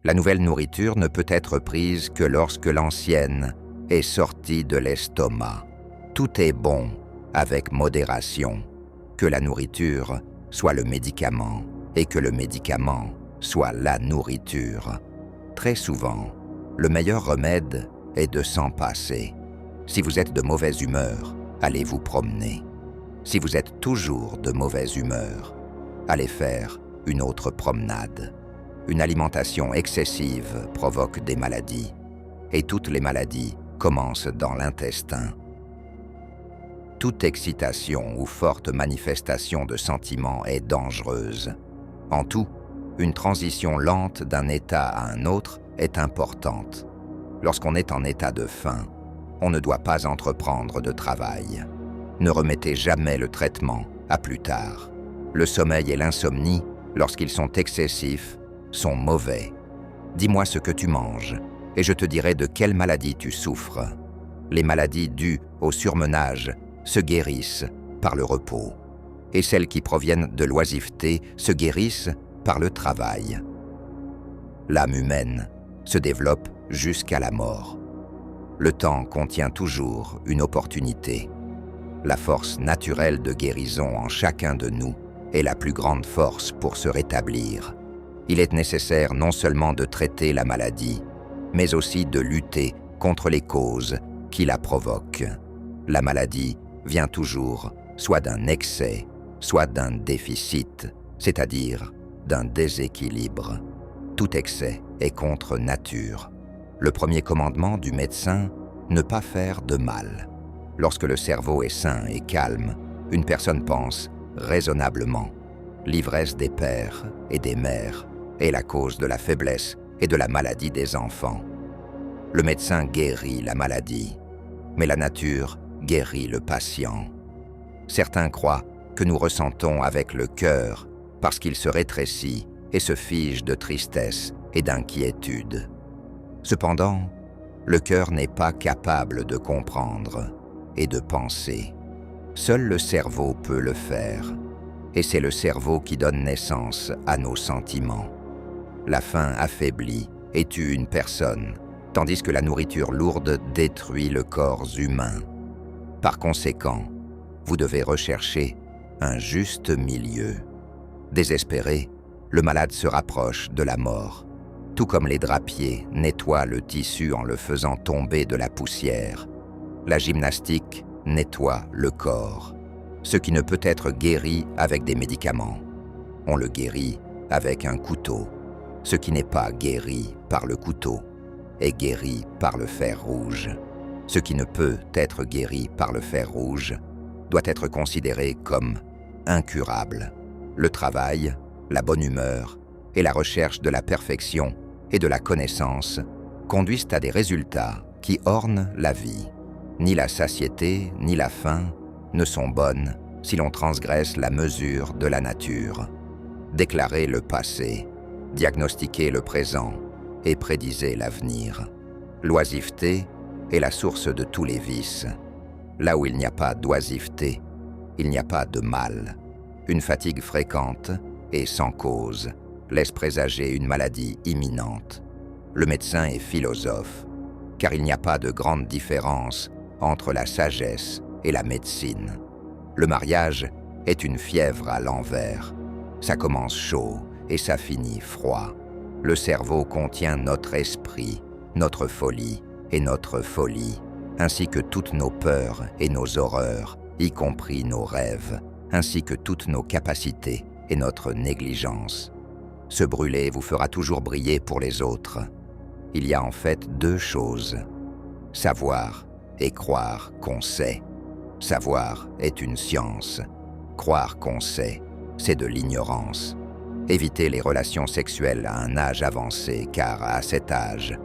La nouvelle nourriture ne peut être prise que lorsque l'ancienne est sortie de l'estomac. Tout est bon avec modération. Que la nourriture soit le médicament et que le médicament soit la nourriture. Très souvent, le meilleur remède est de s'en passer. Si vous êtes de mauvaise humeur, allez vous promener. Si vous êtes toujours de mauvaise humeur, allez faire une autre promenade. Une alimentation excessive provoque des maladies, et toutes les maladies commencent dans l'intestin. Toute excitation ou forte manifestation de sentiments est dangereuse. En tout, une transition lente d'un état à un autre est importante. Lorsqu'on est en état de faim, on ne doit pas entreprendre de travail. Ne remettez jamais le traitement à plus tard. Le sommeil et l'insomnie, lorsqu'ils sont excessifs, sont mauvais. Dis-moi ce que tu manges, et je te dirai de quelle maladie tu souffres. Les maladies dues au surmenage se guérissent par le repos, et celles qui proviennent de l'oisiveté se guérissent par le travail. L'âme humaine se développe jusqu'à la mort. Le temps contient toujours une opportunité. La force naturelle de guérison en chacun de nous est la plus grande force pour se rétablir. Il est nécessaire non seulement de traiter la maladie, mais aussi de lutter contre les causes qui la provoquent. La maladie vient toujours soit d'un excès, soit d'un déficit, c'est-à-dire d'un déséquilibre. Tout excès est contre nature. Le premier commandement du médecin, ne pas faire de mal. Lorsque le cerveau est sain et calme, une personne pense raisonnablement. L'ivresse des pères et des mères est la cause de la faiblesse et de la maladie des enfants. Le médecin guérit la maladie, mais la nature guérit le patient. Certains croient que nous ressentons avec le cœur parce qu'il se rétrécit et se fige de tristesse et d'inquiétude. Cependant, le cœur n'est pas capable de comprendre et de penser. Seul le cerveau peut le faire, et c'est le cerveau qui donne naissance à nos sentiments. La faim affaiblit et tue une personne, tandis que la nourriture lourde détruit le corps humain. Par conséquent, vous devez rechercher un juste milieu. Désespéré, le malade se rapproche de la mort, tout comme les drapiers nettoient le tissu en le faisant tomber de la poussière. La gymnastique nettoie le corps. Ce qui ne peut être guéri avec des médicaments, on le guérit avec un couteau. Ce qui n'est pas guéri par le couteau est guéri par le fer rouge. Ce qui ne peut être guéri par le fer rouge doit être considéré comme incurable. Le travail, la bonne humeur et la recherche de la perfection et de la connaissance conduisent à des résultats qui ornent la vie. Ni la satiété ni la faim ne sont bonnes si l'on transgresse la mesure de la nature. Déclarez le passé, diagnostiquez le présent et prédisez l'avenir. L'oisiveté est la source de tous les vices. Là où il n'y a pas d'oisiveté, il n'y a pas de mal. Une fatigue fréquente et sans cause laisse présager une maladie imminente. Le médecin est philosophe, car il n'y a pas de grande différence entre la sagesse et la médecine. Le mariage est une fièvre à l'envers. Ça commence chaud et ça finit froid. Le cerveau contient notre esprit, notre folie et notre folie, ainsi que toutes nos peurs et nos horreurs, y compris nos rêves, ainsi que toutes nos capacités et notre négligence. Se brûler vous fera toujours briller pour les autres. Il y a en fait deux choses: savoir et croire qu'on sait. Savoir est une science. Croire qu'on sait, c'est de l'ignorance. Évitez les relations sexuelles à un âge avancé, car à cet âge,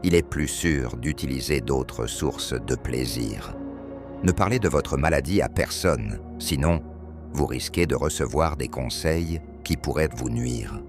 il est plus sûr d'utiliser d'autres sources de plaisir. Ne parlez de votre maladie à personne, sinon vous risquez de recevoir des conseils qui pourraient vous nuire.